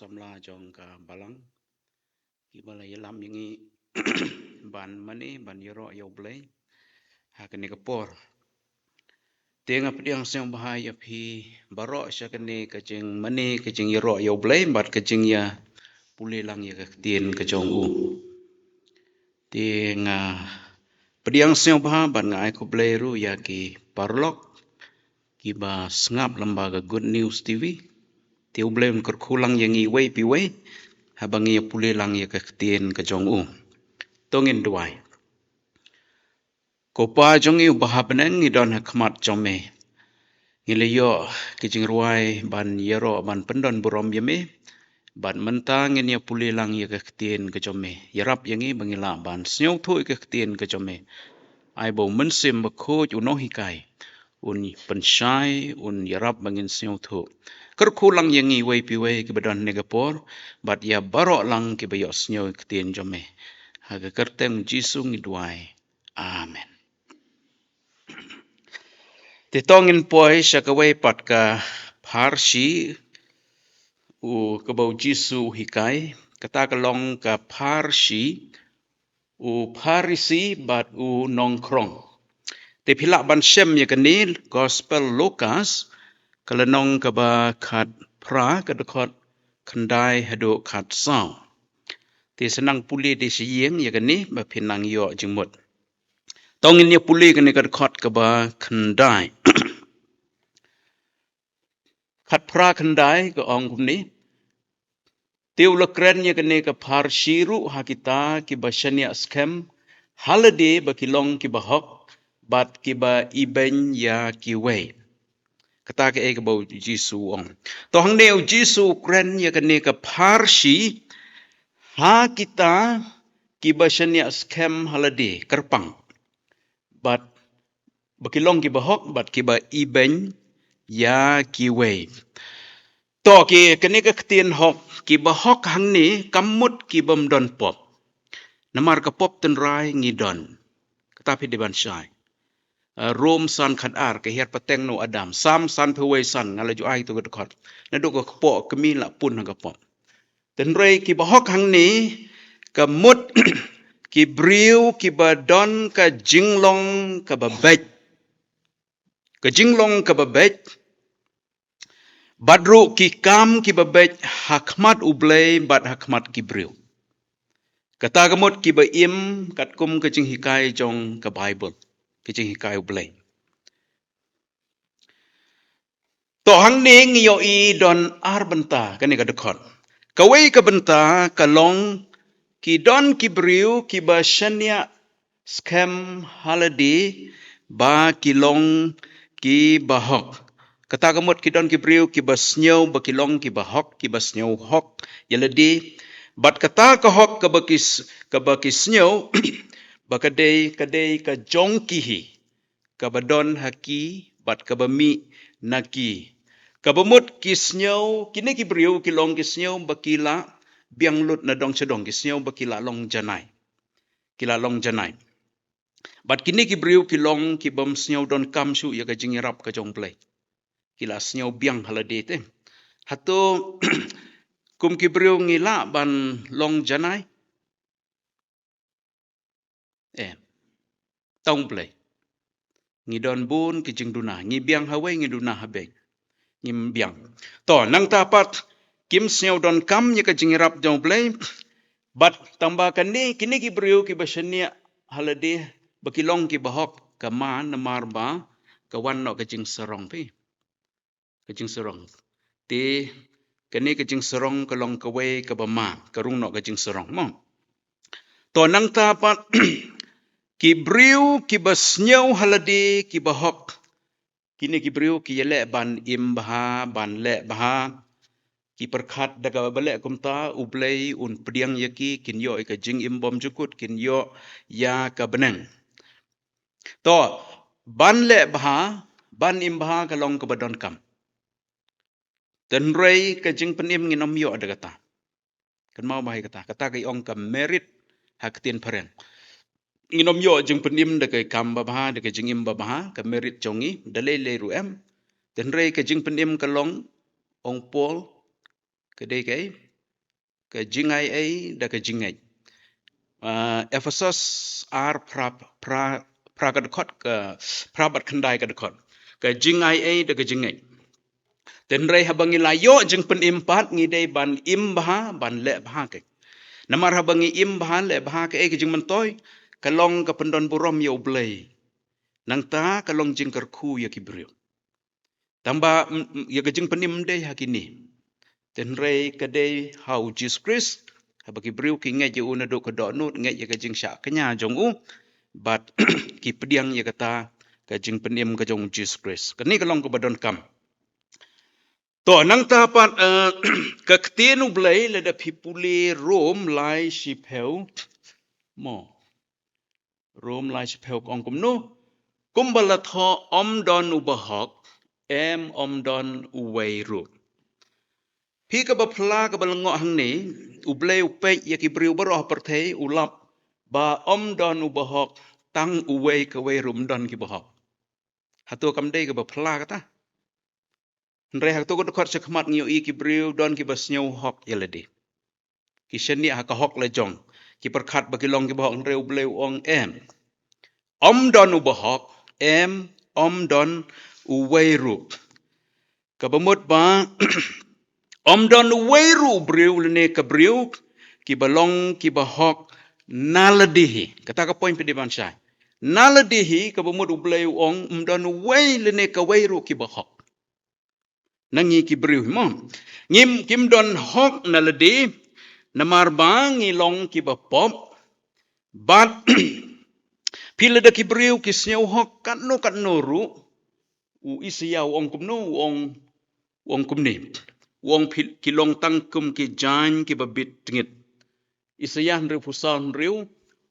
samla jong ka balang ibala yalam yangi ban mani ban yoro yoblay hakani kapor tenga pediang seng bahaya phi baro syakani kajing mani kajing yoro yoblay bat kajing ya puli lang ya tien kajong u tenga pediang seng bah ban ngai ko ru ya ki parlok ki ba sngap lembaga Good News TV tiu blem kerkulang yang iway piway habang ia puli lang ia ketien ke jong u tongin duai ko pa jong i bahabneng i don hakmat jome ngile yo kijing ruai ban yero ban pendon burom yeme ban mentang ia puli lang ia ketien ke jome yarap yang i bangila ban snyong thu ke ketien ke jome ai bo mensim bako uno hikai un pensyai un yarap bangin snyong thu kerkulang yang i wei piwei ke badan negapor bat ya barok lang ke bayok snyo ketien jome haga kerteng jisu ngiduai amen titongin poi syakawai pat ka parsi u kebau jisu hikai kata kalong ka parsi u parisi bat u nongkrong te pilak ban syem ya kenil gospel Lukas kalenong ka ba kat pra kadekot kendai hadu kat sao te senang puli di siyeng ya keni ba pinang yo jengmut tongin ya puli keni kadekot ka ba kendai kat pra kendai ka ong kumni teu lekren ya keni ka par shiru hakita ki ba syania skem halade ba kilong ki ba hok bat ki ba iben ya ki wei kata ke ke bau jisu ong to hang neu jisu kren ya keni ka parsi ha kita ki ba syania skem halade kerpang bat bakilong ki ba hok bat ki ba iben ya ki wei to ki keni ka ketien hok ki ba hok hang ni kamut ki bam don pop namar ka pop ten rai ngidon katapi di bansai Rom san khat ar ke hiat pateng no Adam sam san phewei san ngala ju ai to ka khot na do ka po kemi la pun ka po ten rai ki ba hok hang ni ka mut ki briu ki ba don ka jinglong ka ba bet ka jinglong ka ba bet badru ki kam ki ba bet hakmat ublei bat hakmat ki briu kata kamut ki ba im kat kum ka jing hikai jong ka Bible kijing hikai ublei to hang ning yo i don ar benta kani ka dekot kawai ka benta kalong ki don ki briu ki ba syania scam haladi ba kilong ki ba hok kata kamut ki don ki briu ki ba snyo ba kilong ki ba hok ki ba snyo hok yaladi bat kata ka hok ka ba ki snyo ba kadai ka jongkihi kabadon haki bat kabami naki kabamut kisnyau kini ki briu ki long kisnyau bakila biang lut na dong chedong kisnyau bakila long janai bat kini ki briu ki long ki bam snyau don kamsu ya ka jingirap ka jong play kila snyau biang halade te hatu kum ki briu ngila ban long janai tong play ngidon bun ki jing duna ngi biang hawai ngi duna habeng ngim biang to nang tapat kim snyau don kam nya ka jingirap jong play bat tambahkan ni kini ki briu ki basania halade bakilong ki bahok kama namar ba kawan no ka jing serong pi ka jing serong ti kini ka jing serong kalong kawai ka bama karung no ka jing serong mo to nang tapat ki briu ki basnyau halade ki bahok kini ki briu ki yele ban imbaha ban le baha ki perkhat daga bale kumta ublei un pediang yaki kin yo ka jing imbom jukut kin yo ya ka beneng to ban le baha ban imbaha kalong ka badon kam tenrei ka jing penim nginom yo ada kata kan mau bahai kata ka ong ka merit haktin pareng nginom yo jing penim da kai kam baha da kai jing im baha ka merit jongi dalai le ruem tenrei ka jing penim kalong ong pol kedai kai ke jingai ai da ke jingai. Ephesus ar pra ka dekot ke prabat kendai ka dekot. Ke jingai ai da ke jingai. Dan rei habangi layo jeng penimpat ngidei ban imbah ban le bah ke. Namar habangi imbah le bah ke jeng mentoy kalong ka pendon burom ya ublay. Nang ta kalong jeng kerku ya kibriu. Tamba ya ke jeng penim dei hakini. Dan rei kadei hau Jesus Christ habagi briu ki ngai je una do ka do nut ngai ya ke jeng sya kenya jong u bat ki pediang ya kata ka jeng penim ka jong Jesus Christ. Kani kalong ka badon kam. To nang tapat ka ktenu blai le da pipuli Rom lai shipeu mo. Rom lai shipeu kong kum no. Kumbala tho don ubahok em don uwei ru. Pi ka bapla ka balangok hang ni ublai upek ya ki briu baroh perthei ulap ba don ubahok tang uwei ka wei rum don ki bahok. Hatu kamdei ka bapla kata. Nrei hak tu ko dekot sekmat ngiu i ki briu don ki basnyau hok yeledi. Ki sheni ha ka hok le jong. Ki perkat bagi long ki bahok nrei ublai ong em. Don ubahok em don uwei ru. Ka bamut ba don uwei ru briu lene ka briu ki balong ki bahok naladihi. Kata ka poin pedi bansai. Naladihi ka bamut ublai ong don uwei lene ka wei ru ki bahok. Nangi ki briu mo. Ngim kim don hok naladi namar bang ilong ki bapop bat pila da ki briu ki snyau hok kat no ru u isiau ong kum no ong kum ni ong ki long tang kum ki jan ki babit tingit isayah nriu pusan nriu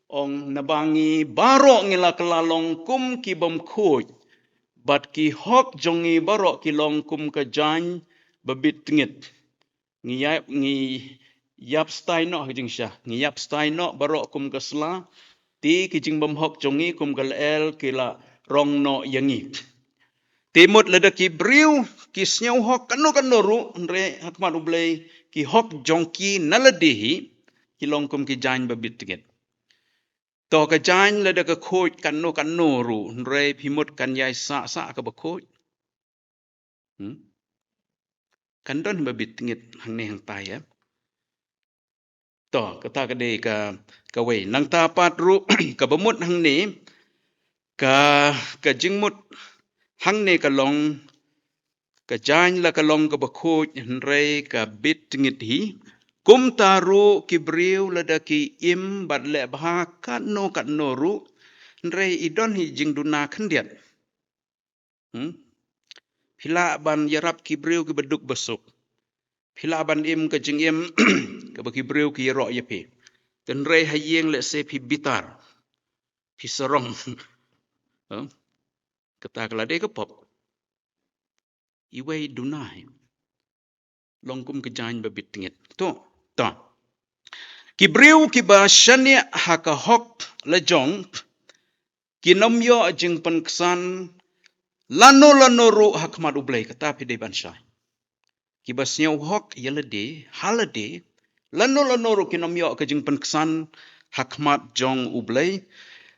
ong nabangi baro ngila kelalong kum ki bam khoj bat ki hok jongi baro ki long kum ka jan babit tingit ngi yap stai no hijing sya ngi yap stai no baro kum ka sla ti ki jing bam hok jongi kum kal el kila rong no yangi timut leda ki briu ki snyau hok kanu ru nre hakmat ublei ki hok jongki naladihi ki long kum ki jan babit tingit to ka jan leda ka khoj kanu ru nre phimut kan yai sa ka ba khoj kan don babit tingit hang ne hang tai ya to kata ka de ka wei nang ta pat ru ka bamut hang ni ka jingmut hang ne ka long ka jan la ka long ka bakhoj nrei ka bit ngit hi kum taru ki briu la da ki im bat le bha kat no ru nrei idon hi jing duna khandiat phila ban yarap ki briu ki beduk besuk phila ban im ka jing im ka ba ki briu ki ro ye pe ten rei hayeng le se phi bitar phi sarong kata kala de ka pop iwei dunai longkum ke jan babit tingit to ki briu ki ba shania haka hok la jong ki nomyo jing panksan lano ru hakmat ublai kata pi de bansai ki ba snyau hok yelade halade lano ru ki nomyo ka jing panksan hakmat jong ublai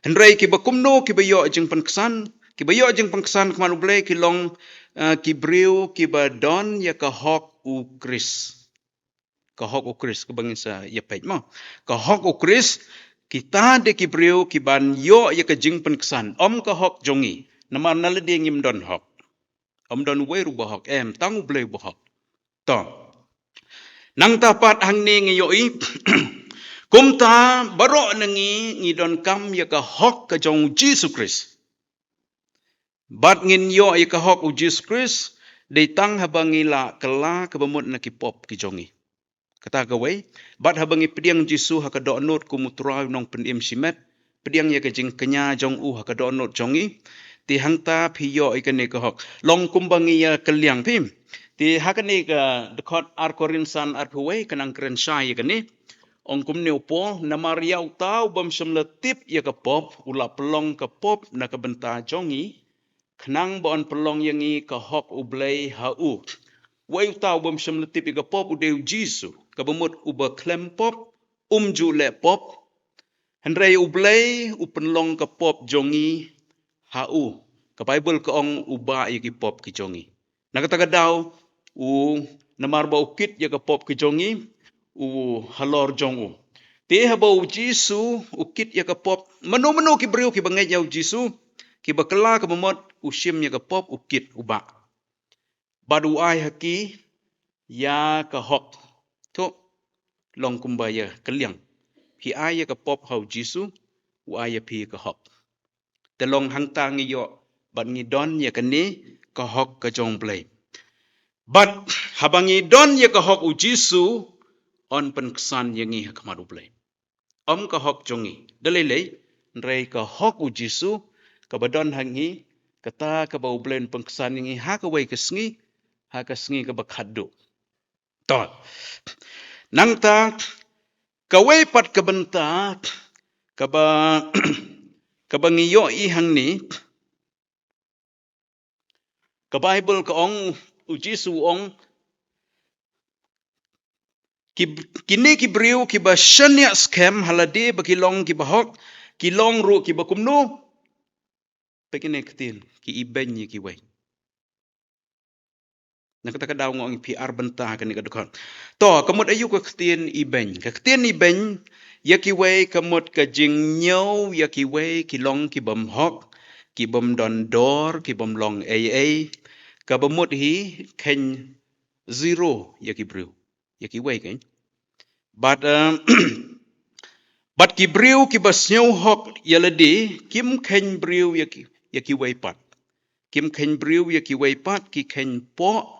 hendrai ki ba kumno ki ba yo jing panksan ki ba yo jing panksan hakmat ublai ki long ki briu ki ba don ya ka hok u kris ka hok u kris ka bangin sa ya pej mo ka hok u kris kita de ki briu ki ban yo ya ka jing panksan ka hok jongi namar nalade ngim don hok don weru ba hok em tang ublai ba hok to nang tapat hang ni ngi yo i kumta baro ngi don kam ya ka hok ka jong Jesus Christ bat ngin yo ya ka hok u Jesus Christ de tang habangi la kala ka bamut na ki pop ki jongi kata gawai bat habangi pediang Jisu ha ka do not ku mutra nong penim simet pediang ya ka jing kenya jong u ha ka do not jongi ti hangta phi yo ikane ka hok long kumbangi ya kaliang phim ti hakane ka dekot ar korinsan ar huwei kanang kren sai ikane ong kumne upo namar ya utau bam semletip ya ka pop ula pelong ka pop na ka benta jongi khnang bon pelong yangi ka hok ublai ha u wai utau bam semletip ya ka pop u deu Jisu kabamut uba klem pop, ju le pop, henrei ublei upenlong ke pop jongi hau, ke Bible ke ong uba ye ki pop ki jongi. Na kata kadau u namar ba ukit ye ke pop ki jongi, u halor jongu. Te haba u Jisu ukit ye ke pop, menu ki beriu ki bangai jau Jisu, ki bakela ke bamut usim ye ke pop ukit uba. Badu ai haki ya ke hok tu long kumbaya keliang. Pi ai ke pop hau Jisu, u ai pi ke hok. Te long hang tang yo bat ngi don ye ke ni ke hok ke jong play. Bat habangi don ye ke hok u Jisu on penkesan ye ngi hakmadu play. Om ke hok jongi. Dalilei rei ke hok u Jisu ke badon hangi kata ke bau blend penkesan ye ngi ha ke wei ke sngi ha ke sngi ke bakadu. Tol. Nang ta kawai pat kebenta kaba kabangiyo ihang ni ke Bible ke ong u Jisu ong kini ki beriu ki ba shania scam halade bakilong ki bahok kilong ru ki bakumnu pekine ketin ki ibenyi ki wei. Nak kata kadau ngong PR benta kan ni kadukon. To kemut ayu ke ketin ibeny. Ke ketin ibeny ya ki wei kemut ke jing nyau ya ki wei kilong ki bam hok ki bam don dor ki bam long AA ka bamut hi ken zero ya ki beriu. Ya ki wei kan. But but ki beriu ki bas nyau hok yalade kim ken beriu ya ki wei pat. Kim ken beriu ya ki wei pat ki ken po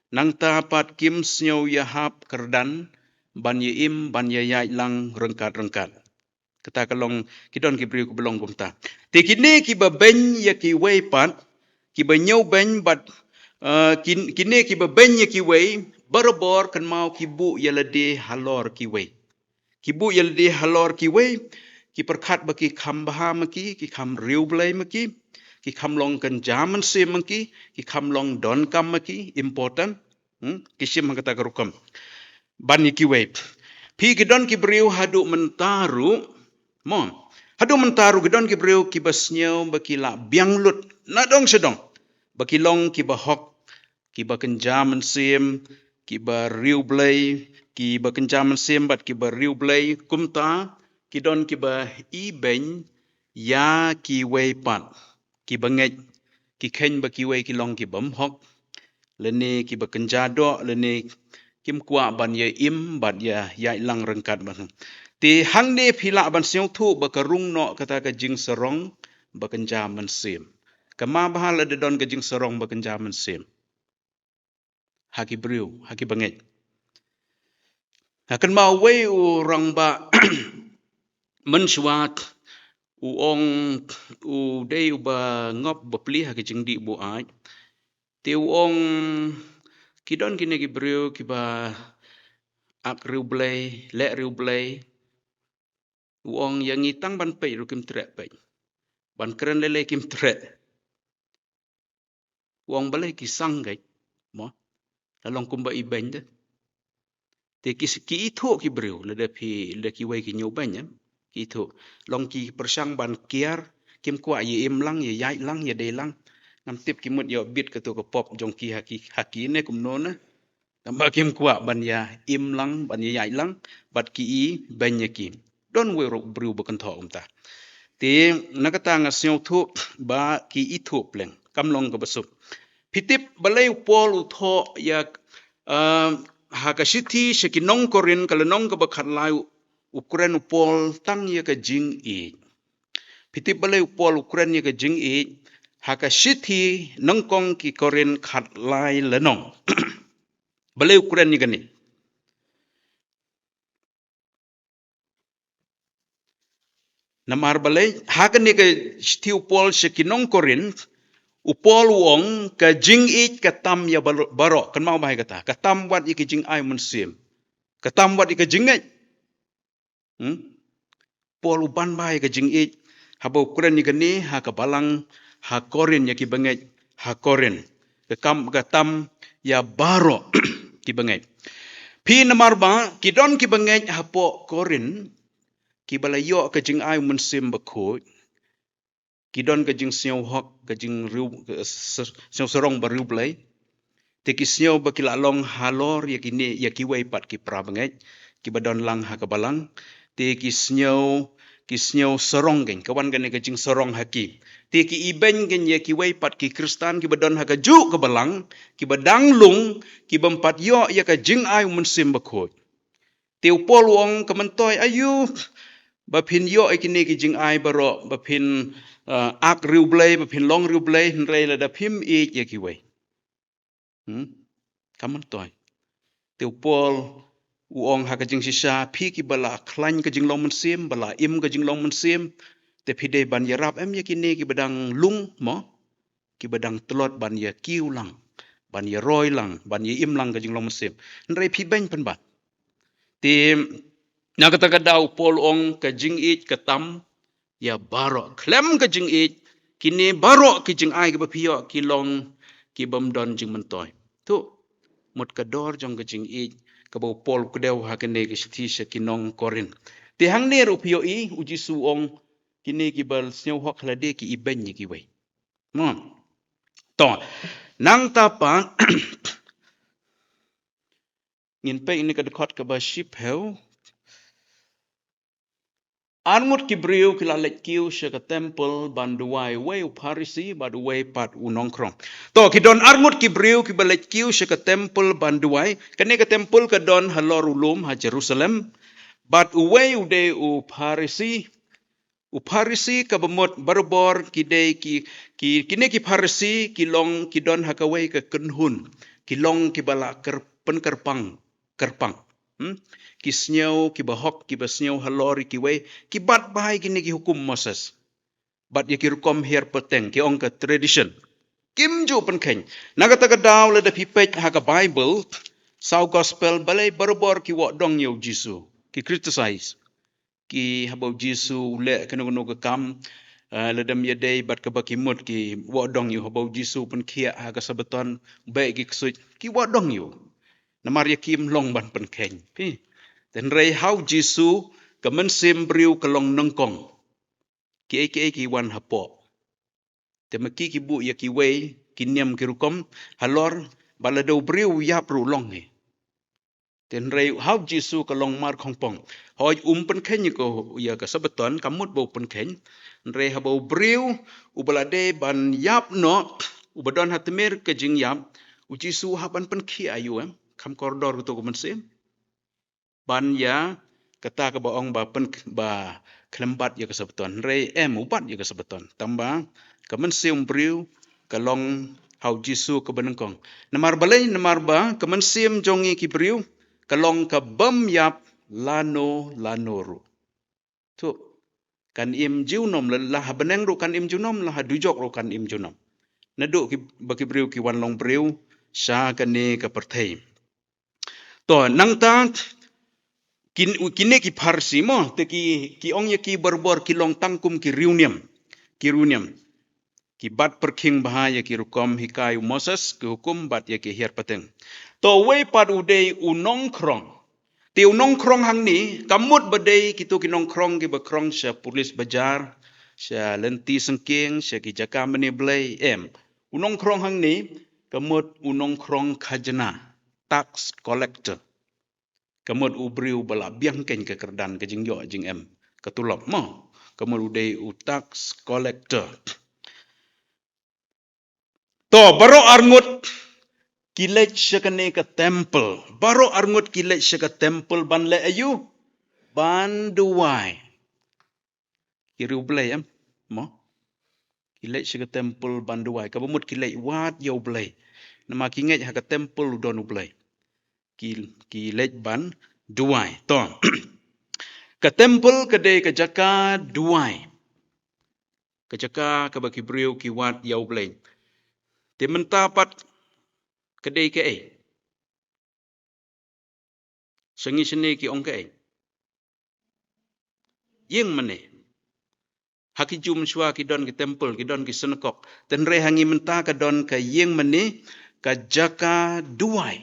nang tapat kim snyau ya hap kerdan ban ye im ban ye yai lang rengkat. Kata kalong kidon ki beriu ku belong kumta. Te kini ki ba ben ya ki wei pat ki ba nyau ben bat kini ki ba ben ya ki wei barabor kan mau ki bu ya lade halor ki wei. Ki bu ya lade halor ki wei ki perkat baki kam baha maki ki kam riu blai maki ki kam long kan jaman se maki ki kam long don kam maki important ki sim kata karukam ban ki wei pi gidon ki beriu hadu mentaru mon hadu mentaru gidon ki beriu ki basnyau baki la biang lut na dong sedong baki long ki bahok ki ba kan jaman sem ki ba riu blai ki ba kan jaman sem bat ki ba riu blai kumta kidon ki ba i ben ya ki wei pat ki bangai ki ken ba ki wei ki long ki bam hok lene ki ba kan jado lene kim kwa ban ye im bat ya yai lang rengkat ban ti hang ne phila ban siu thu ba ka rung no kata ka jing sarong ba kan jaman sem kama bahal de don ka jing sarong ba kan jaman sem haki beriu haki bangai akan mau wei orang ba mensuat uong u dei ba ngop ba pli ha ki jingdi bu ai te uong kidon kine ki beriu ki ba ak riu blai le riu blai uong yang ngitang ban pe ru kim tre pe ban keren lele kim tre uong balai ki sang gai mo lalong kumba i ben de te ki itu ki beriu le de pi le ki wei ki nyu ben ki itu long ki persang ban kiar kim kwa ye im lang ye yai lang ye de lang ngam tip ki mut yo bit ka to ko pop jong ki haki ne kum no na tamba kim kwa ban ya im lang ban ye yai lang bat ki i ben ye ki don we ro bru ba kan tho ta te nakata nga syo thu ba ki i thu pleng kam long ka basu pitip balai pol u tho ya ha ka sithi sekinong korin kala nong ka bakhat lai Ukraine pol tang ye ka jing e pitip balai pol Ukraine ye ka jing e ha ka sithi nongkong ki korin khat lai lenong balai Ukraine ni gani namar balai ha ka ni ka sithi pol sekinong korin upol uong ka jing e ka tam ya baro kan mau bai kata ka tam wat ye ka jing ai mun sim ka tam wat ye ka jing ai pol uban bai ka jing e habo Ukraine ni gani ha ka balang ha korin ya ki bangai ha korin ka kam ka tam ya baro ki bangai Pi namar ba kidon ki bangej hapo Korin ki balayo ka jing ay munsim bakoj kidon ka jing siyaw hok ka jing riu siyaw sarong ba riu blay te ki siyaw ba kilalong halor ya kini ya kiway pat ki pra bangej ki badon lang ha ka balang te ki siyaw sarong gen kawan gane ka jing sarong haki te ki iben gen ya kiway pat ki kristan ki badon ha ka ju ka balang ki badang lung ki bampat yo ya ka jing ay munsim bakoj te upol wong kamantoy ayu bapin yo ikini ki jing ai baro bapin ak riu blay bapin long riu blay nrei la da phim e ye ki wei kaman toy te upol uong ha ka jing sisa phi ki bala klan ka jing long mun sim bala im ka jing long mun sim te phide ban ya rap em ye kini ki badang lung mo ki badang telot ban ya kiu lang ban ya roy lang ban ya im lang ka jing long mun sim nrei phi ben pen ba te na kata kadau pol ong ka jing it katam ya baro klem ka jing it kini baro ki jing ai ka bapio ki long ki bam don jing mentoy tu mut ka dor jong ka jing it ka bo pol ku deu ha kene ki sti se kinong Korin te hang ne ru pio i uji su ong kini ki bal sneu hok halade ki iben ni ki wei mon to nang ta pa ngin pe ini ka dekot ka ba ship heu Armut ki briu ki lalet kiu shaka temple banduai wei uparisi baduai pat unongkrong. To ki don armut ki briu ki balet kiu shaka temple banduai kane ka temple ka don halor ulum ha Jerusalem bat uwei ude uparisi ka bamot barbor ki de ki kine ki parisi ki long ki don hakawei ka kenhun ki long ki bala kerpang ki snyau ki bahok ki basnyau halori ki wei ki bat bahai kini ki hukum Moses bat ye ki rukom her peteng ki ong ka tradition kim ju pen keng nagata ka daw le da pipet ha ka Bible sau gospel balai barbor ki wo dong yo Jisu ki criticize ki habau Jisu le kanu ka kam le dam ye day bat ka bakimut ki wo dong yo habau Jisu pen kia ha ka sabaton baik ki ksut ki wo dong yo namar ye kim long ban pen keng pi dan rei how Jisu kamen sim briu kalong nengkong ki wan hapo temaki ki bu ya ki wei ki niam ki rukom halor balado briu yap ru long ni dan rei how Jisu kalong mar khongpong hoi pen khen ko ya ka sabaton kamut bo pen khen rei habo briu ubalade ban yap no ubadon hatmer ke jing yap u Jisu haban pen khi ayu kam koridor to ko mensim ban ya kata ka baong ba pen ba kelembat ya kesebeton rei ubat ya kesebeton tambah kamen sim briu kalong how Jisu ke benengkong namar balai namar ba kamen sim jongi ki briu kalong ka bam yap lanoru tu kan im jiunom lah beneng ru kan im jiunom lah dujok ru kan im jiunom nadu ki baki briu ki wan long briu sha kane ka perthei to nang ta kine ki parsi mo te ki ong ye ki berbor ki long tangkum ki reunion ki bat perking bahaya ki rukom hikai Moses ki hukum bat ye ki hier pateng to we pat udei unong krong ti unong krong hang ni kamut badei kitu ki nong krong ki bakrong sha pulis bajar sha lenti sengking sha ki jaka meni blai unong krong hang ni kamut unong krong khajna tax collector kamut ubriu bala biang ken ke kerdan ke jing yo jing ketulop mo kamut udei tax collector to baro arngut kilet shakane ka temple baro arngut kilet shaka temple ban le ayu ban duai kiru blai mo kilet shaka temple ban duai ka bamut kilet wat yo blai nama kinget ha ka temple don blai kilet ban duai to ka temple ka de ka jaka duai ka jaka ka baki briu ki wat yo blai te mentapat kedai ke sengi sene ki ong ke yeng mane haki jum shwa ki don ki temple ki don ki senekok ten re hangi menta ka don ka yeng mane ka jaka duai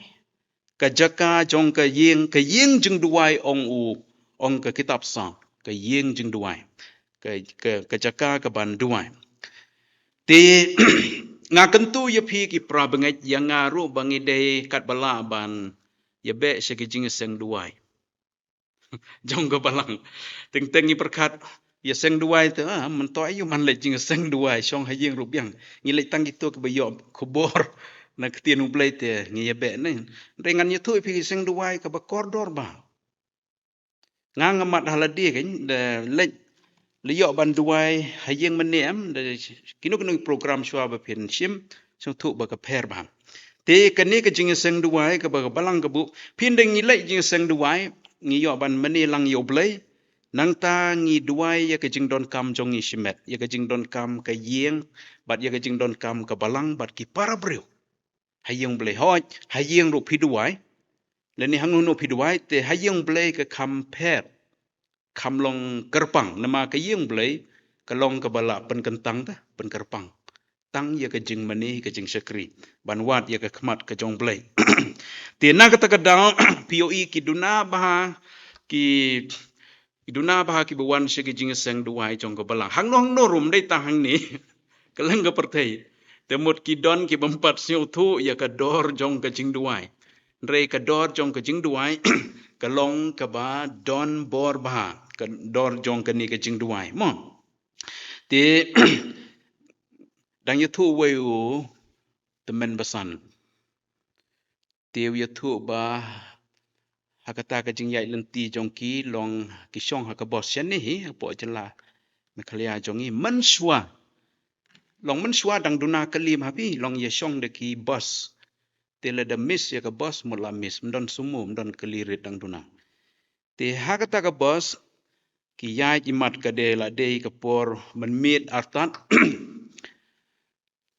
ka jaka jong ka yeng jeng duai ong ka kitab sa ka yeng jeng duai ka jaka ka ban duai ti nga kentu ye phi ki pra bangai yang ngaru bangi de kat bala ban ye be se ki jing seng duai jong ka balang teng teng ni perkat ye seng duai tu man to ayu man le jing seng duai song ha yeng rup yang ngi le tang itu ke bayo kubor na ketien ublai te ngi ye be ne rengan ye tu phi seng duai ka ba kordor ba nga ngamat haladi kan de le yo ban duai ha yeng menem de kinu program shwa ba pin sim song tu ba ka per ba te kani ka jing seng duai ka ba balang ka bu pin de ngi le jing seng duai ngi yo ban meni lang yo blai nang ta ngi duai ya ka jing don kam jong ngi simet ya ka jing don kam ka yeng bat ya ka jing don kam ka balang bat ki para breu hayeng blai hoj hayeng ro pi duai le ni hangu no pi duai te hayeng blai ka kam per kam long kerpang nama ka yeng blai ka long ka bala pen kentang ta pen kerpang tang ya ka jing mani ka jing sekri ban wat ya ka khmat ka jong blai te na ka ta ka dang POE ki duna bah ki iduna bah ki bawan se ki jing seng duai jong ka bala hang no rum dai ta hang ni ka lang ka perthai te mot ki don ki bampat siu thu ya ka dor jong ka jing duai rei ka dor jong ka jing duai ka long ka ba don bor ba ka dor jong ka ni ka jing duai mo te dang ye thu wei u te men basan te ye thu ba hakata ka jing yai lenti jong ki long ki shong ha ka bos chen ni hi po jela me khalia jong i man shwa long man shwa dang duna kalim ha bi long ye shong de ki bos te le da miss ya ka bos mula miss mdon sumu mdon kalirit dang duna te hakata ka bos ki yai imat ka de la de ka por man mit artat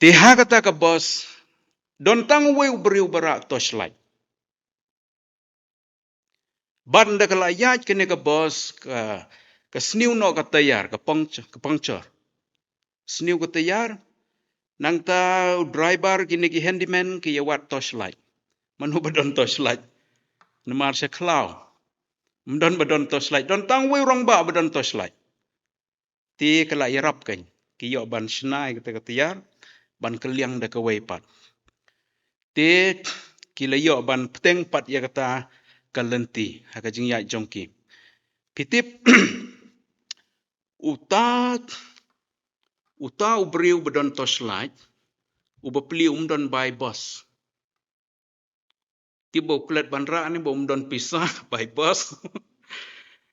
te hakata ka bos don tang weu briu bara torchlight ban da kala yai kene ka bos ka sniu no ka tayar ka puncture sniu ka tayar nang ta driver kini ki handyman ki yawat torchlight manu badon torchlight namar se klau mdon badon torchlight don tang weu rong ba badon torchlight ti kala yarap kan ki yo ban snai ka tayar ban keliang da ka wei pat te ki le yo ban peteng pat ya kata kalenti haka jing ya jongki pitip uta ubriu badon torchlight ubapli don by boss ti bo klet banra ni bo don pisah by boss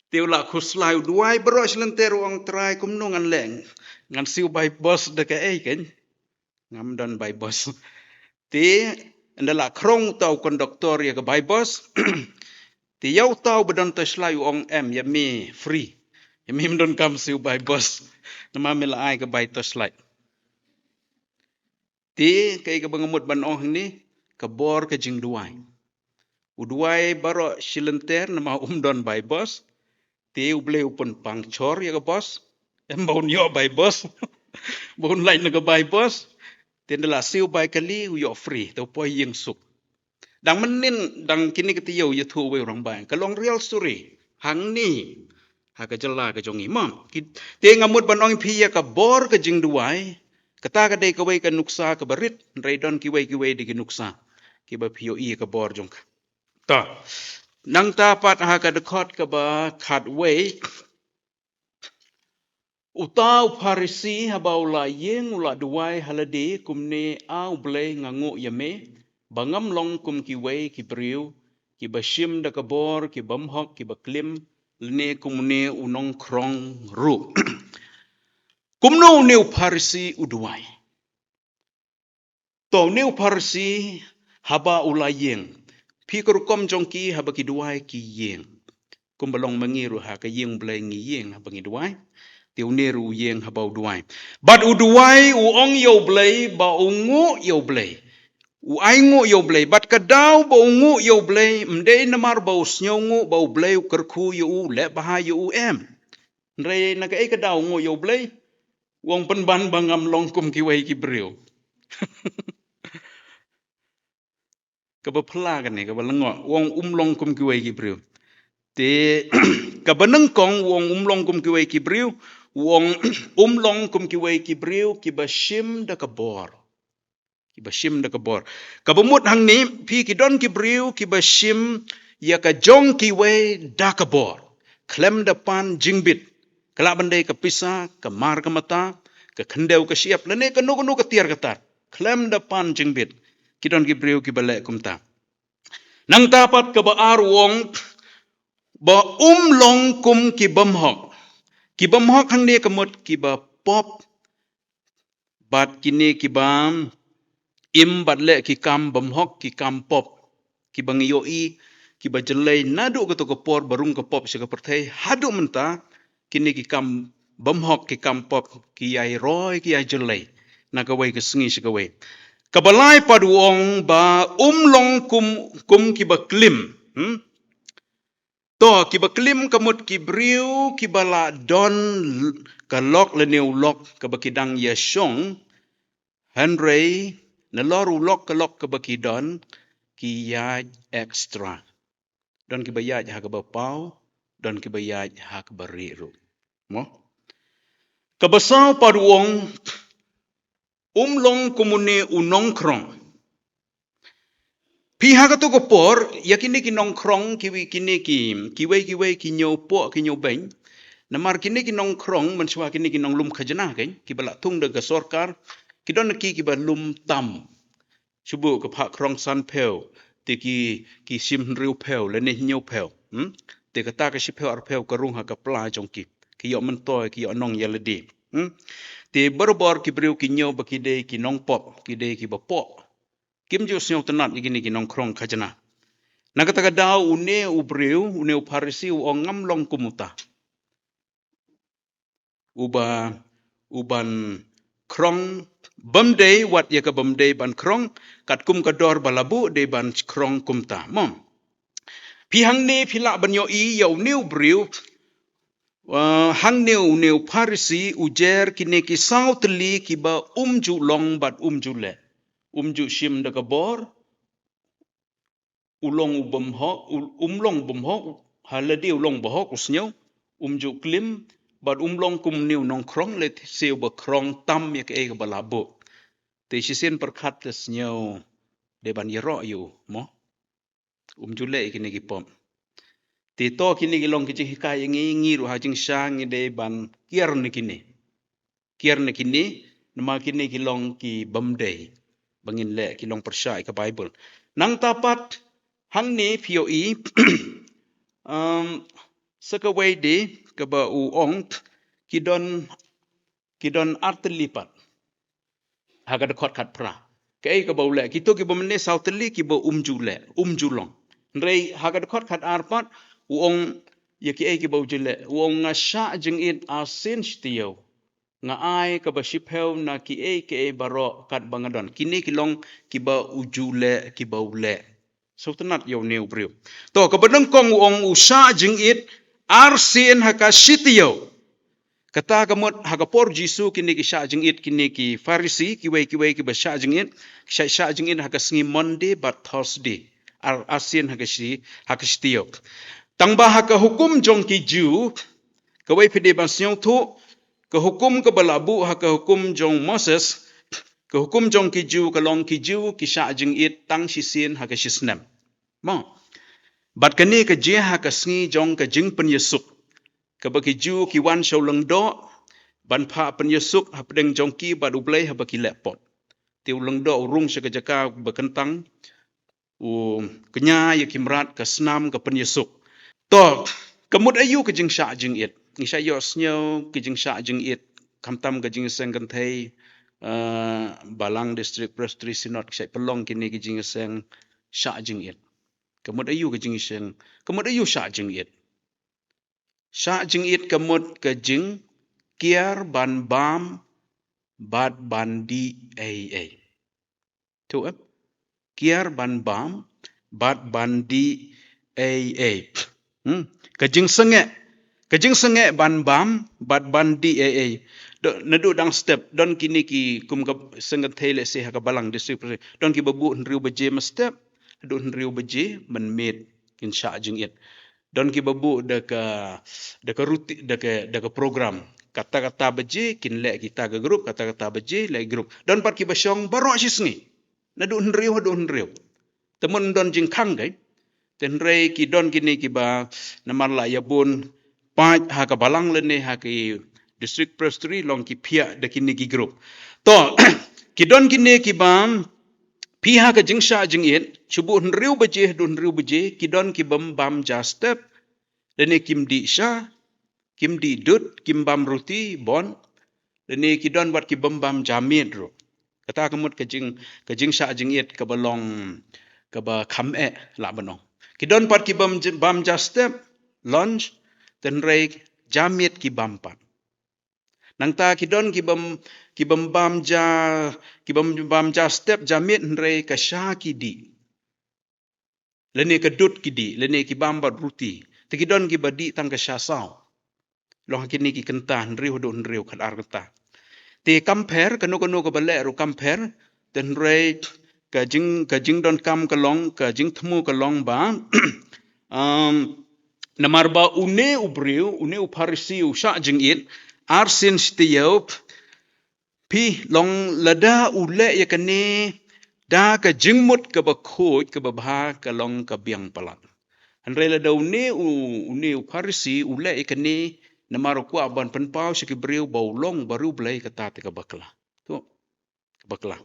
ti ula khuslai duai bros lentero ang try kumno ngan leng ngan siu by boss de ka ei ken ngam don by boss ti andala krong tau konduktor ya ka by boss ti yau tau badon torchlight ong ya mi free ya mi don kam siu by boss nama mila ai ka by torchlight ti kay ka bangamot ban ong ni ka bor ka jing duai uduai baro silenter nama don by boss ti uble upon pangchor ya ka boss baun yo by boss baun lain na ka by boss tendela siu by kali yo free to po yeng suk dang menin dang kini ketiyo ya thu we orang bay kalong real story hang ni ha ka jela ka jongi mam te ngamut ban ong phi ya ka bor ka jing duai kata ka dei ka wei ka nuksa ka barit raidon ki wei di ki nuksa ki ba POE ka bor jong ta nang ta pat ha ka dekot ka ba khat wei utau Parisi habau la yeng ula duai halade kumne au ble ngangu yame bangam long kum ki wei ki priu ki bashim da kabor ki bamhok ki baklim lne kumne unong krong ru kumno neu Parisi uduai to neu Parisi haba ula yeng pikir kom jongki haba ki duai ki yeng kumbalong mangiru ha ka yeng ble ngi yeng haba ngi duai tiu neru yeng habau duai bat uduai u ong yo blei ba ungu yo blei u aingu yo blei bat kadau ba ungu yo blei mde namar ba usnyongu ba blei kerku yo le bah yo em re na ka e kadau ngu yo blei wong penban bangam longkum ki wei ki breu pela kan ni lengok wong umlong kum kiwai ki brio te beneng kong wong umlong kum kiwai ki brio wong umlong kum kiwai ki brio ki bashim da kabor kabumut hang ni pi ki don ki brio ki bashim ya ka jong kiwai da kabor klem depan jingbit kala bandai ke pisah ke mar ke mata ke kendeu ke siap lene ke nu ke tiar ketar klem depan jingbit kidon ki brio ki balek kumta nang tapat ke baar wong ba umlong kum ki bamhok hang ni kemut ki ba pop bat kini ki bam im bat le ki kam bamhok ki kam pop ki bangiyoi ki ba jelai nadu ke to ke por barung ke pop se ke perthai hadu menta kini ki kam bamhok ki kam pop ki ai roi ki ai jelai na ka wai ke sengi se ka wai kabalai paduong ba umlong kum ki ba klim to ki ba klim kamut ki briu ki bala don ka lok le neu lok ka ba kidang yashong Henry na loru lok ka ba kidon ki ya extra don ki ba ya ha ka ba pau don ki ba ya ha ka ba riru mo kabasau paduong umlong kumune unong krong pihak tu kopor yakini ki nongkrong kini kiwei ki nyopo ki nyobeng namar kini ki nongkrong mensua kini ki nonglum khajana kan ki bala tung de sorkar ki don ki ba lum tam subu ke phak krong san pheu te ki sim riu pheu le ne nyau pheu te kata ka si pheu ar pheu ka rung ha ka pla jong ki yo mentoy ki yo nong yaledi te berbor ki briu ki nyau ba ki de ki nong pop ki de ki ba pop kim jo snyong tenat igini ki nongkrong khajana nakata daw une ubreu une uparisi u ngam long kumuta uban krong bamdei wat ya ka bamdei ban krong kat kum ka dor balabu de ban krong kumta mom pihang ne phila banyo i yo new breu hang new parisi ujer kine ki sautli ki ba umju long bat umju le umju shim da kabor ulong bamhok umlong bamhok haladi ulong bahok usnyo umju klim bad umlong kum niu nong krong le seu ba krong tam ya ke ga balabo te sisen perkhat tesnyo de ban yero yu mo umju le kini ki pom te to kini ki long ki hikai ngi ru ha jing sang de ban kier ni kini nama kini ki long ki bamdei bangin le ki long persyai ka bible nang tapat hang ni POE sekawai de ke ba uong kidon artelipat haga de khat pra ke ba ule kito ki bomne sauteli ki ba umjulong rei haga de khat arpat uong ye ki ba ujule uong ngasha jingit asin stio nga ai ka ba shipheu na ki baro kat bangadon kini kilong ki ba ujule ki ba ule so tenat yo neu brio to ka beneng kong uong usa jingit arsin haka sitio kata kamut haka por jisu kini ki sha jingit kini ki farisi ki wei ki ba sha jingit sha jingit haka sngi monday but thursday arsin haka sitio tangba haka hukum jong ki ju ka wei pide ban syong thu ke hukum ke balabu ha ke hukum jong Moses ke hukum jong ki ju ke long ki ju ki sha jing it tang si sin ha ke sisnem mo bat kani ke je ha ke sngi jong ke jing pen yesuk ke ba ki ju ki wan shau lang do ban pha pen yesuk ha pedeng jong ki ba du blai ha ba ki lepot ti ulang do urung se ke jaka ba kentang kenya ye kimrat ke snam ke pen yesuk to kemut ayu ke jing sha jing it ni sha yos nyo ki jing sha jing it kamtam ka jing seng kan thai balang district presbytery synod sai pelong kini ki jing seng sha jing it kemut ayu ki jing seng kemut ayu sha jing it kemut ka jing kiar ban bam bat bandi ai tu kiar ban bam bat bandi ai ka jing senge ban bam bat bandi nadu dang step don kini ki kum ka sengat thele se ha ka balang district don ki babu nriu ba jem step adun riu beje menmet kin sya jing it don ki babu deka ruti deka program kata-kata beje kin le kita ke grup kata-kata beje le grup don pat ki basyong baro sisngi nadun riu temun don jing khang kai ten rei ki don kini ki ba namar la ya bun paj ha ka balang le ne ha ki district presbytery long ki phia de kini ki group to ki don kini ki ba pihak ke jingsha jing it chubu riu beje ki don ki bam ja step dene kim di sha kim di dut kim bam ruti bon dene ki don wat ki bam jamit ro kata kemut ke jingsha jing it ke balong ke ba kham la banong ki don pat ki bam ja step lunch ten rei jamit ki bam pat nang ta ki don ki bam ja step jamit rei ka sha ki di lene ka dut ki di lene ki bam bat ruti te ki don ki badi tang ka sha sao long kini ki kentan riu khat ar kata te compare kanu ka bale ru compare ten rei ka jing don kam ka long ka jing thmu ka long ba namar ba une u parisi u sha jing it ar sin stiyop pi long lada ule ya kane da ka jingmut ka ba khoj ka ba bha ka long ka biang palat andre lada une u parisi ule ya kane namar ku aban penpau siki briu bau long baru blai ka ta ka bakla to bakla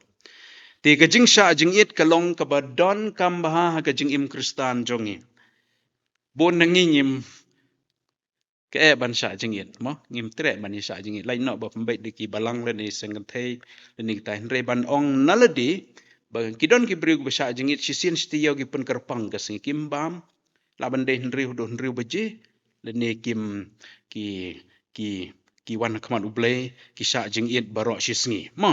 te ka jing sha jing it ka long ka ba don kam ba ka jing im kristan jongi bon nangingim ke ban sha jing it mo ngim tre ban sha jing it lai no ba pembai de ki balang le ni sengan thei le ni ta re ban ong naladi ba kidon ki briu ba sha jing it sisin stiyo ki pun kerpang ka sing kim bam la ban de riu beje le ni kim ki wan khaman ublei ki sha jing it baro sisngi mo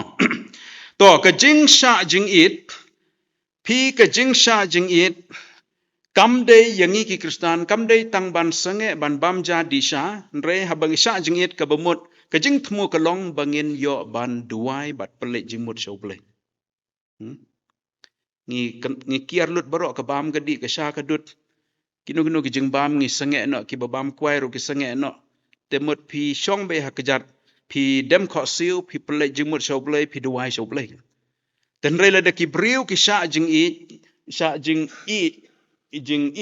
to ka jing sha jing it pi ka jing sha jing it kam day yangi ki kristan kam day tang ban sange ban bam ja di sha re habang sha jing it ka bamut ka jing thmu ka long bangin yo ban duai bat pele jimut show play ngi kiar lut baro ka bam ka di ka sha ka dut kinu ki jing bam ngi sange no ki babam kwai ro ki sange no temut pi shong be ha kajat pi dem kho siu pi pele jimut show play pi duai show play ten re la de ki briu ki sha jing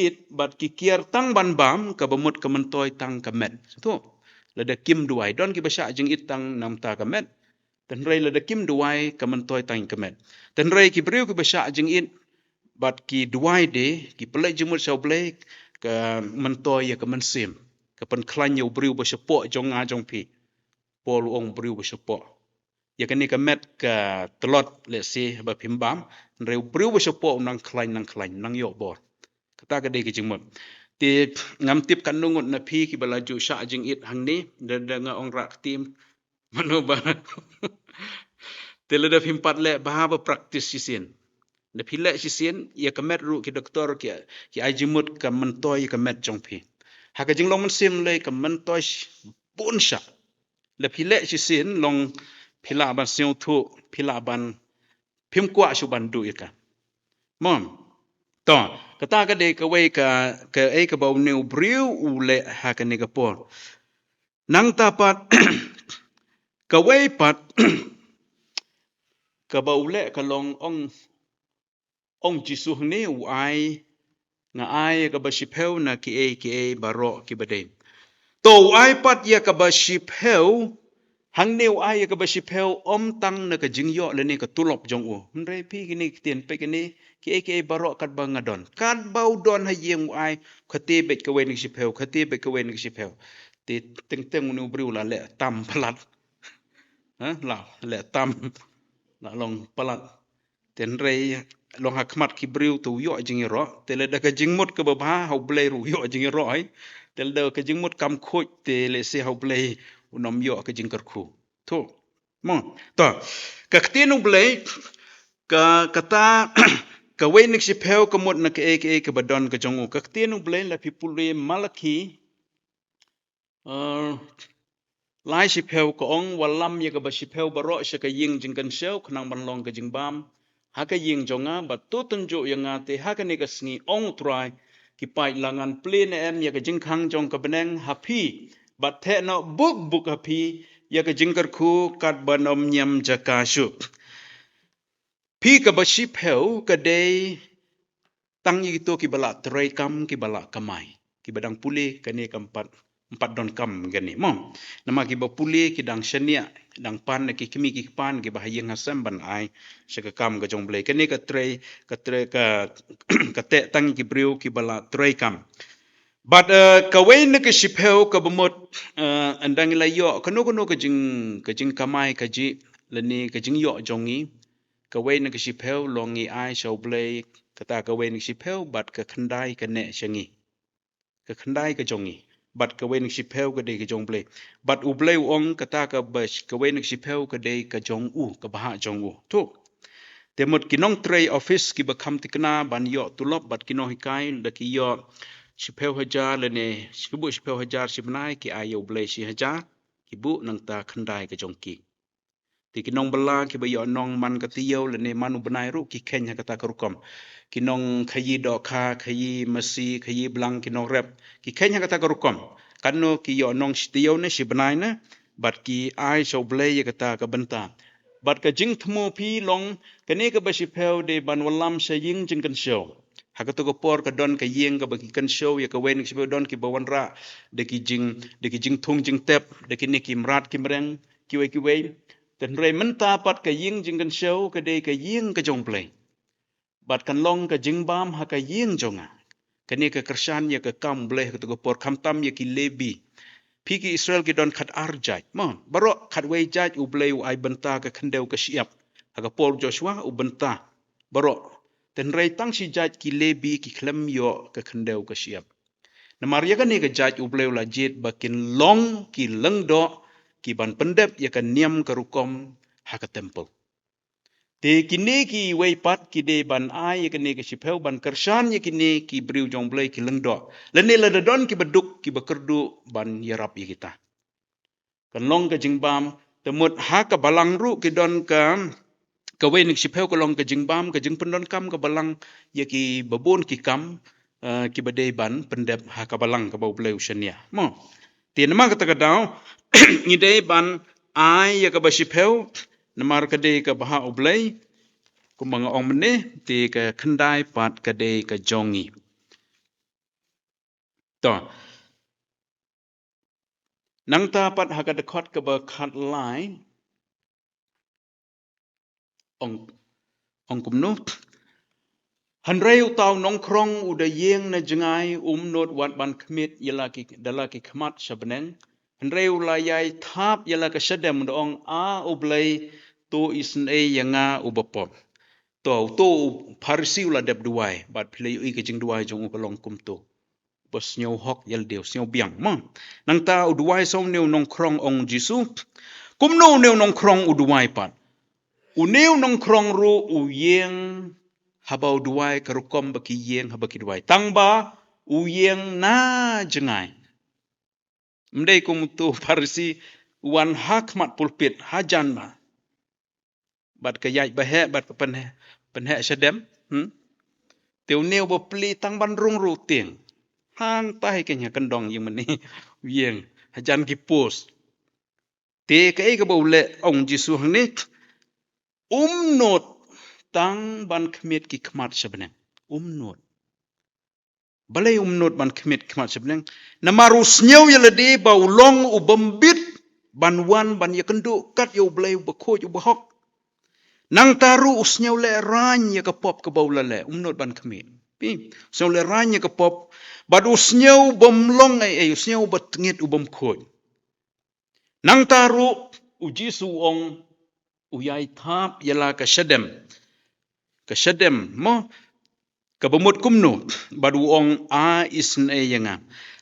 it bat ki kiar tang ban bam ka bamut ka mentoi tang ka met tu la de kim duai don ki basha jing it tang nam ta ka met ten rei la de kim duai ka mentoi tang ka met ten rei ki briu ki basha jing it bat ki duai de ki pelai jumut sau blai ka mentoi ya ka mensim ka pen klan yo briu ba sepo jong nga jong pi pol ong briu ba sepo ya kan ni ka met ka telot le si ba pimbam reu briu ba sepo nang klan nang yo bor kata ka de ki jingmut ti ngam tip kan nungut na pi ki balaju sha jing it hang ni da nga ong rak tim mano ba tele da pimpat le ba practice sisin na pile sisin ya kamet ru ki doktor ki ajimut ka mentoi ka met jong pi ha ka jing long man sim le ka mentoi bun sha le pile sisin long pila ban siu thu pila ban pim kwa shu ban du ka mom to kata ka de ka we ka ka bau new briu u le ha ka ni ka por nang tapat ka we pat ka bau le ka long ong jisu ni u ai nga ai ka ba shipeu na ki e baro ki bade to ai pat ya ka ba shipeu hang ne u ai ka ba shipeu om tang na ka jingyo le ni ka tulop jong u nre pi kini tien pe kini ki e baro kat ba ngadon kat bau don ha yeng u ai khate bet ka we ni shipeu khate bet ka we ni shipeu ti teng nu briu la le tam plat ha la le tam la long palat ten rei long hakmat ki briu tu yo jing ro tele da ka jingmut ka ba hau blei ru yo jing ro ai tele da ka jingmut kam khoj tele se hau blei unom yo ka jing kar khu to mo to ka ktenu blei ka kata ka wenik si pheu ka mot na ka badon ka jongu ka ktenu blei la pipule malaki lai si pheu ko ong walam ya ka ba si pheu baro sa ka ying jing kan seu khnang ban long ka jing bam haka ying jonga bat to tunjo yang ngate haka ne ka sngi ong try ki pai langan plane em ya ka jingkhang jong ka beneng happy bat the no buk happy ya ka jingkar khu kat banom nyam jakashu pi ka bashi pheu ka dei tang yi to ki bala trai kam ki bala kamai ki badang puli ka ne kampat empat don kam gani mo nama ki ba puli ki dang shania dang pan ki kimi ki pan ki bahayeng hasam ban ai shaka kam ga jong blai ka ne ka trai ka te tang ki briu ki bala trai kam but ka wei ne ka shipheu ka bumot andang la yo ka no ka jing kamai ka ji lani ka jing yo jongi ka wei ne ka shipheu longi ai shau blai kata ka wei ne shipheu but ka khandai ka ne shangi ka khandai ka jongi but ka wei ne shipheu ka dei ka jong blai but u blai ong kata ka bash ka wei ne shipheu ka dei ka jong u ka baha jong u tu temot kinong tray office ki bakam tikna ban yo tulop but kinong hikai da ki yo shipheu hajar lene shibu shipheu hajar shibnai ki ayo blai shi hajar ki bu nang ta khandai ka jong ki ti kinong bala ki ba yo nong man ka tiyo lene manu benai ru ki kenya kata ka rukom kinong khayi do kha khayi masi khayi blang kinong rep ki kenya kata ka rukom kanno ki yo nong tiyo ne shibnai na but ki ai so blai ya kata ka benta but ka jing thmo pi long kane ka ba shipheu de ban walam sa ying jing kan show hakato ko por ka don ka yeng ka bagi kan show ya ka wen ki don ki bawanra de ki jing thung jing tep de ki ne ki mrat ki mreng ki we ten rei menta pat ka yeng jing kan show ka de ka yeng ka jong play bat kan long ka jing bam ha ka yeng jonga kane ka kershan ya ka kam bleh ka to por kam tam ya ki lebi piki Israel ki don khat arjaj mon baro khat we jaj u blei u ai benta ka khandeu ka siap ha ka por Joshua u benta baro ten rei tang si jaj ki lebi ki klem yo ka khandeu ka siap na maria ka ne ka jaj u blei la jet bakin long ki lengdo ki ban pendep ya ka niam ka rukom ha ka temple te kini ki wei pat ki de ban ai ya kini ki shipheu ban kershan ya kini ki briu jong blei ki lengdo lene la don ki beduk ki bekerdu ban yarap ya kita kan long ka jingbam temut ha ka balang ru ki don ka wei nik shipheu ka long ka jingbam ka jing pendon kam ka balang ya ki babon ki kam ki badei ban pendep ha ka balang ka bau bleu shania mo ti nama ka ta daw ni dei ban ai ya ka ba shipheu namar ka dei ka baha oblei ku mga ong mene ti ka khandai pat ka dei ka jongi to nang ta pat ha ka de khot ka ba khat lai ong kumnu han reu tau nong krong u da yeng na jangai not wat ban khmit yala ki dalaki khmat shabneng han reu la yai thap yala ka shadem dong a oblei to isn e yanga ubapop to parsi ula dep duai bat play i ka jing duai jong ka long kum to bos nyau hok yal deu nyau biang ma nang ta u duai som neu nong krong ong jisu kum no neu nong krong u duai pat u neu nong krong ru u yeng habau duai ka rukom ba ki yeng habaki duai tang ba u yeng na jangai mdei kum to parsi wan hak mat pulpit hajan ma bat ka yai ba he bat ka pen he shadem teu neu ba pli tang ban rung ru ting hang tai ke nya kandong yang mani yeng hajan ki pos te ka e ka bole ong jisu hang ni not tang ban khmit ki khmat shabneng not balai not ban khmit khmat shabneng namaru snyau yalade ba ulong u bambit ban wan ban yakendu kat yo blai ba kho yo ba hok nang taru usnyau le ranya ka pop ka baula le not ban khmit pi so le ranya ka pop bad usnyau bomlong ai usnyau bat ngit u bom khoi nang taru u jisu ong u yai thap yala ka shadem mo ka bamut kumnu badu ong a isn e yanga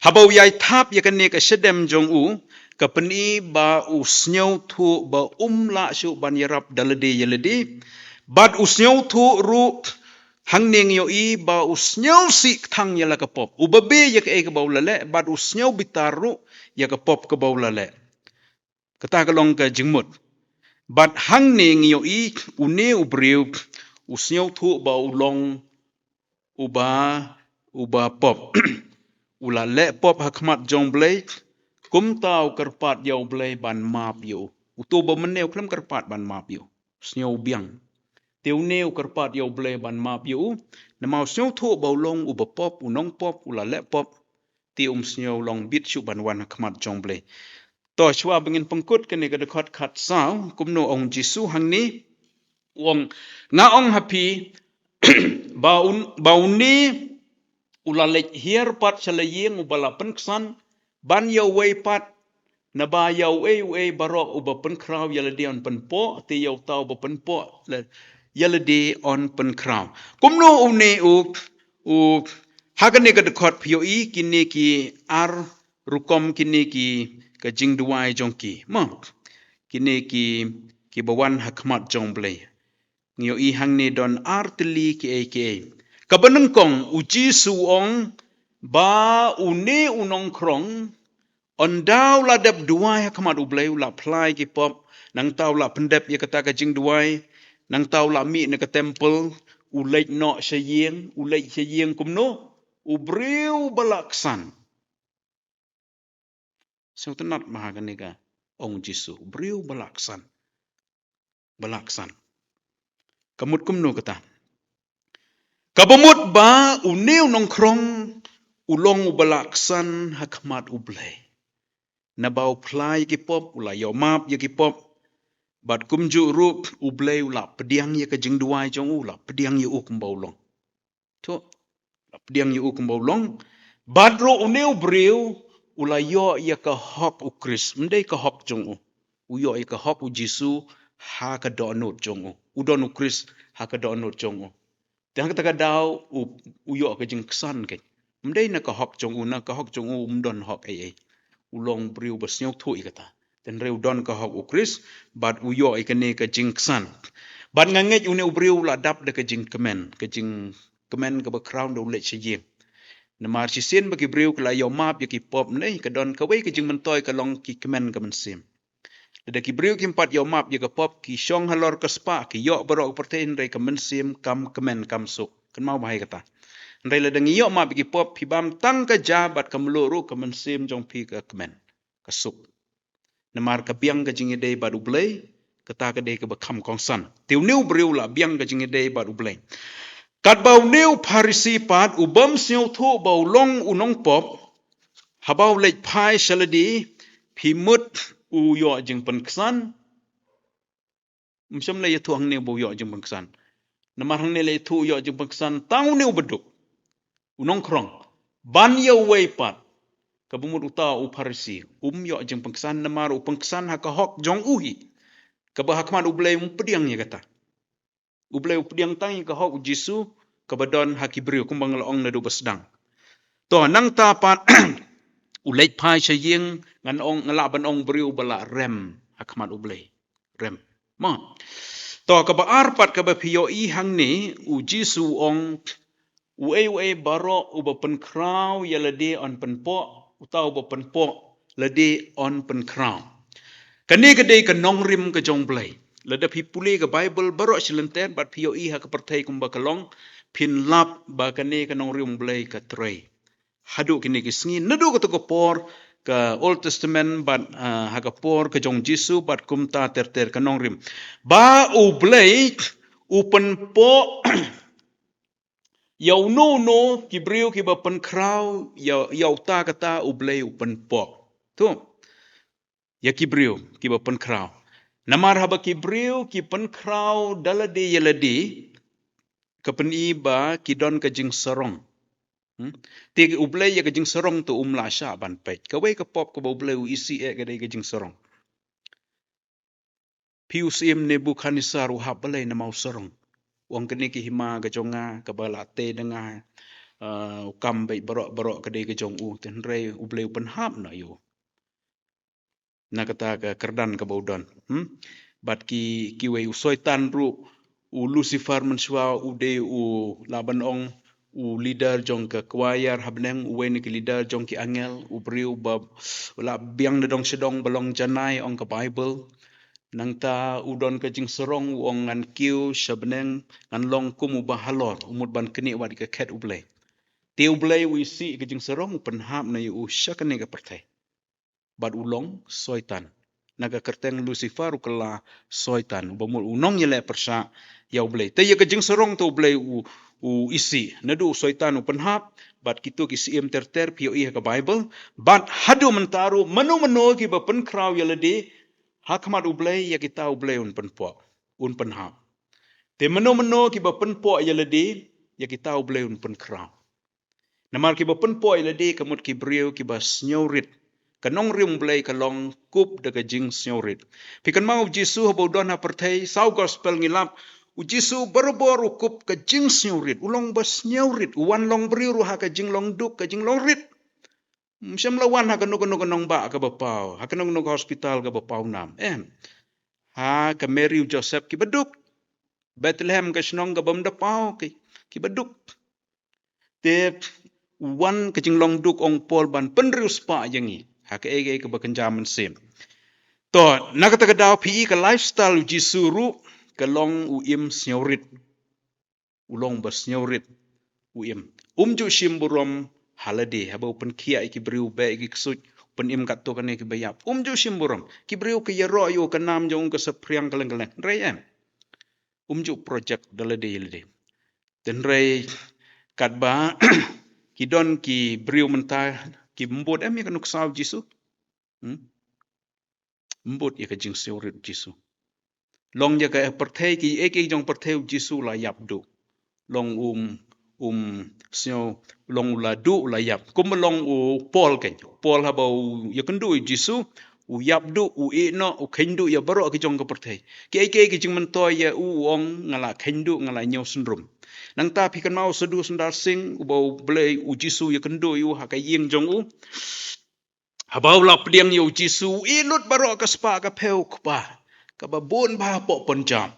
habau yai thap yakane ka shadem jong u ka pani ba usnyau thu ba la shu ban yarap dalade yalade bad usnyau thu ru hang neng yo i ba usnyau si thang yala ka pop u babe yak e ka baulale bad usnyau bitaru ya ka pop ka baulale kata ka long ka jingmut bad hang neng yo i une u briu usnyau thu ba ulong uba pop ula le pop hakmat jong blai kum tau kerpat yau blai ban map yo utu ba meneu klem kerpat ban map yo usnyau biang teu neu kerpat yau blai ban map yo na mau usnyau thu ba ulong uba pop unong pop ula le pop ti usnyau long bit shu ban wan hakmat jong blai to chwa bengin pengkut kene ka dekat khat sao kumno ong jisu hang ni wong nga ong happy bauni ulalek hier pat chalayeng ubala penksan ban yau wei pat na ba yau wei barok uba penkraw yaladi on penpo ti yau tau ba penpo yaladi on penkraw kumno une u hagane ka dekat poi kini ki ar rukom kini ki ka jingduai jongki ma kini ki bawan hakmat jongblei ngio i hang ni don artli ki aka kabanengkong uji suong ba une unong krong on daw la dep duai hakmat ublei la plai ki pop nang taw la pendep ye kata ka jingduai nang taw la mi ne ka temple ulek no shayeng kumno ubreu balaksan so tenat mahagani ka ong jisu breu balaksan kamut kumno kata kabamut ba uneu nong krong ulong ubalaksan hakmat ublei na bau plai ki pop ula yo map ye ki pop bat kumju rup ublei ula pediang ye ka jingduai jong ula pediang ye ukum baulong to la pediang ye ukum baulong badro uneu breu ula yo ye ka hok u kris mendai ka hok jong u yo ye ka hok u jisu ha ka donut jong u don u kris ha ka donut jong u tang ka daw u yo ka jing ksan ke mendai na ka hok jong u na ka hok jong u mdon hok ai ulong breu basnyok thu ikata ten reu don ka hok u kris bat u yo ikane ka jing ksan bat nganget une breu la dap de ka jing kemen ka ba crown do le chye na mar chi sen ba ki breu ka la yo map ye ki pop nei ka don ka wei ka jing mentoy ka long ki kemen ka men sim de ki breu ki pat yo map ye ka pop ki shong halor ka spa ki yo baro protein re ka men sim kam kemen kam suk kan mau bahai kata ndai la dang yo map ki pop pi bam tang ka jabat ka mluru ka men sim jong pi ka kemen ka suk na mar ka biang ka jing dei ba du blei kata ka dei ka ba kham kong san tiu new breu la biang ka jing dei ba du blei kat bau new parisi pat ubam siu thu bau long unong pop habau lech phai shaladi phimut u yo jing pen ksan msam le thu hang ne bo yo jing pen ksan na mar hang ne le thu yo jing pen ksan tau new beduk unong krong ban yo wei pat kabumut uta u parisi yo jing pen ksan na mar u pen ksan ha ka hok jong uhi ka ba hakman u blei pediang ye kata u blei pediang tang ka hok jisu kabadon hakibriu kumbang laong na du basdang to nang ta pat ulej phai chayeng ngan ong ngala ban ong briu bala rem hakmat ublei rem ma to ka ba arpat ka ba pio i hang ni u jisu ong u baro u ba pen kraw yalade on pen po utau ba pen po lade on pen kraw kane ka dei ka nong rim ka jong blei lada pi pule ka bible baro silenten bat pio i ha ka perthai kumba kalong pin lap ba kane ka nong rim blei ka trei hadu kini kisngi nadu ka to por ka old testament bat ha ka por ka jong jisu bat kumta ter ka nong rim ba u blei u pen po yau no ki briu ki ba pen kraw yau ta kata u blei u pen po tu ya ki briu ki ba pen kraw namar haba ki briu ki pen kraw dalade yaladi ka pen iba ki don ka jing sarong ti ublei ya ka jing sarong tu la sha ban pet ka wei ka pop ka ublei u isi e ka dei ka jing sarong pius im ne Nebukadnezar u habalai na mau sarong wong kini ki hima ka jonga ka bala te denga kam bei barok ka dei ka jong u ten rei ublei pen hap na yo na kata ka kerdan ka baudon bat ki wei u soitan ru u Lucifer mensua u de u laban ong u leader jong ka choir habneng u wen ki leader jong ki angel u briu bab la biang de dong sedong balong janai ong ka bible nang ta udon ka jing serong wong ngan kiu shabneng ngan long kum ubah halor umut ban keni wadi ka ket ublay te ublay u isi ka jing serong upan hap na yu syakane ka pertai bad ulong soitan naga kerteng Lucifer ukala soitan bamul unong yele persa ya ublay te ya ka jing serong to ublay u isi nadu soitan upan hap bad kitu kisi em terter pio ka Bible bad hadu mentaru manu ki ba pen kraw yelede hakmat ublay ya kita ublay un penpo un penhap te mano ki ba penpo yelede ya kita ublay un penkraw namar ki ba penpo yelede kamut ki brio ki ba snyorit kanong rim blay kalong kup daga jing snyorit pikan mau Jisu habo don ha pertai sau gospel ngilap u Jisu barobor ukup ka jing snyorit ulong ba snyorit uwan long brio ha ka jing long duk ka jing long rit Msyam lawan ha kanong ba ka bapau ha kanong hospital ka bapau nam ha ka Mary Joseph ki beduk Bethlehem ka snong ka bam dapau ki beduk te wan ka jinglong duk ong Paul ban penrius pa yangi ha ka ege ka bakenjaman sim to nakata ka daw pi ka lifestyle jisuru ka long u im snyorit ulong ba snyorit u im umju shimburom halade haba upen kia ki briu be ki ksut pen im kat to kane ki bayap umju shimburom ki briu ki yero yo ka nam jong ka sepriang kaleng rey umju project dalade dan rey kat ba ki don ki briu menta ki mbot ya kanuk saw Jisu mbot ya ka jing snyorit Jisu long ya ka perthai ki eke jong perthai Jisu la yapdu long snyo long la du la yap kum long u Paul haba ya kendu Jisu u yapdu u eno u kendu ya baro ki jong ka perthai ki eke ki jing mento ya u ong ngala kendu ngala nyaw syndrome nang ta pikan mau sedu sendar sing u bau blay u Jisu ya kendu yu ha ka ying jong u habau la pdiang yu Jisu inut baro ka spa ka peu kpa ka babon ba po ponjam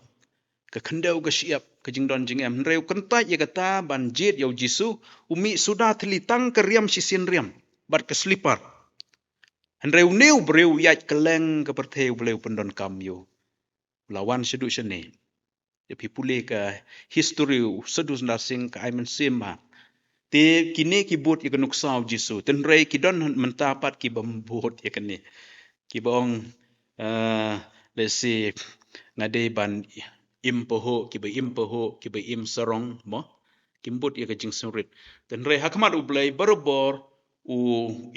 ka kendau ka siap ka jingdon jingem reu kentai ya kata banjit yu Jisu umi sudah telitang ke riam sisin riam bat ke slipar reu neu breu yat keleng ka pertheu bleu pendon kam yu lawan sedu sene Depi pulih ke history sedu sing ke aiman sema te kini kibut ya kenuk saw Jisu ten rei kidon mentapat ki bambut ya kene ki bong let's say ngade ban impoho ki ba im sarong mo kimbut ya kajing snorit ten rei hakmat ublay barobor u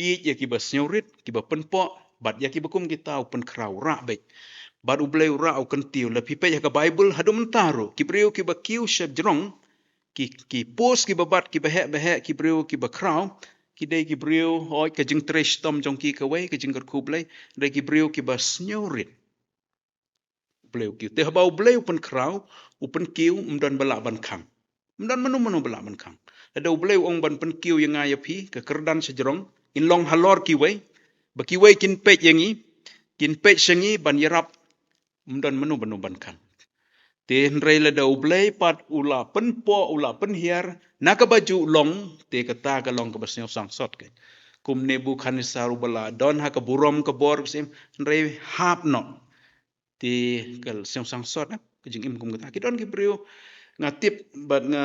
i ya ki ba snorit ki ba penpo bat ya ki bakum kita pen kraw ra baik bat ublay ra u kentiu la pipe ya ka Bible hadu mentaro ki breu ki ba kiu shep jrong ki post ki babat ki bahek ki breu ki ba kraw ki dei ki breu hoi ka jing tresh tom jong ki ka wei ka jing kar kublai dei ki breu ki ba snyorit bleu ki te habau bleu pen kraw upen kiu umdan bala ban khang umdan manu bala ban khang ada bleu ong ban pen kiu yang ngaya pi ka kerdan sejrong in long halor ki wei ba ki wei kin pet yangi kin pet sengi ban yarap umdan manu ban khang te rei la dau blei pat ula pen hiar naka baju long te kata ka long ka basnya sang sot ke kum nebu khanisar bala don ha ka burom ka bor sim rei hap no te kal sang sot ka jing im kum kata ki don ki brio ngatip bat nga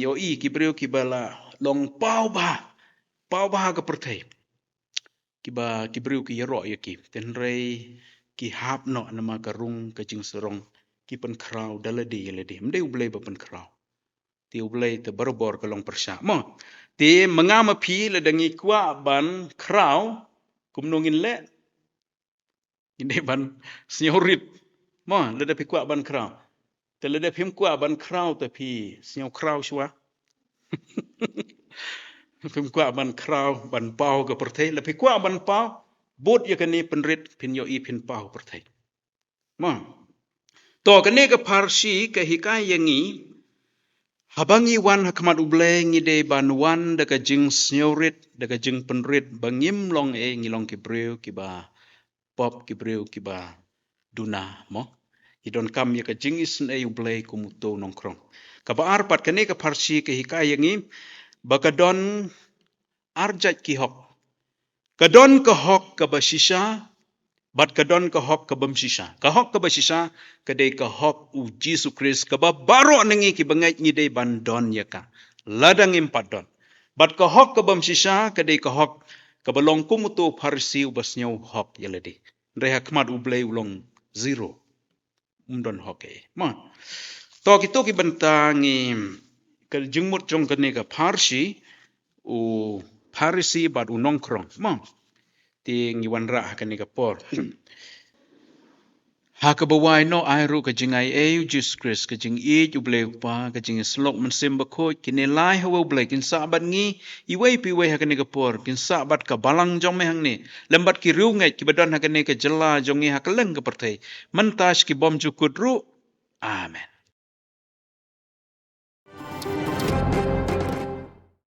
yo i ki brio ki bala long pau ba ka perthai ki brio ki yero ya ki ten rei ki hap no nama ka rung ka jing serong ki pen kraw dalade yelede mde ublay ba pen kraw ti ublay te barobor kalong persya mo ti mengama phi le dangi kwa ban kraw kumnongin le inde ban snyorit mo le da pi kwa ban kraw te le da phim kwa ban kraw te phi snyo kraw shwa phim kwa ban kraw ban pau ka perthai le pi kwa ban pau bot ya kani penrit phin yo i phin pau perthai mo to kene ka parsi ka hikai yangi habangi wan hakmat ublay ngide ban wan daga jing snyorit daga jing penrit bangim long ngilong ki breu ki ba pop ki breu ki ba duna mo idon kam ya ka jing is na ublay kumuto nongkrong ka ba arpat kene ka parsi ka hikai yangi bakadon arjat ki hok kadon ka hok ka basisha Bat kadon ka hok ka bamsisa. Ka hok ka basisa kadai ka hok u Jesu Christ ka baro nangi ki bangai ni dei bandon ya ka. Ladang impadon. Bat ka hok ka bamsisa kadai ka hok ka balong kumuto parsi ubas nyau hok ya ledi. Reha kmat ublay ulong zero. Umdon hok eh. Ma. Toki toki bantangi ka jengmut jong kane ka parsi u parsi bat u nongkrong. Ma. Ting iwan ra kane ka por. Haka bawai no airu ka jingai eu Jesus Christ ka jing i ublay pa ka jing slok mensim bakoi kini lai hawa ublay kin sabat ngi iwai piwai haka ni ka por kin sabat ka balang jong me hang ni lembat ki riu ngai ki badan haka ni ka jela jong ngi haka leng ka pertai mentas ki bom jukut ru amen.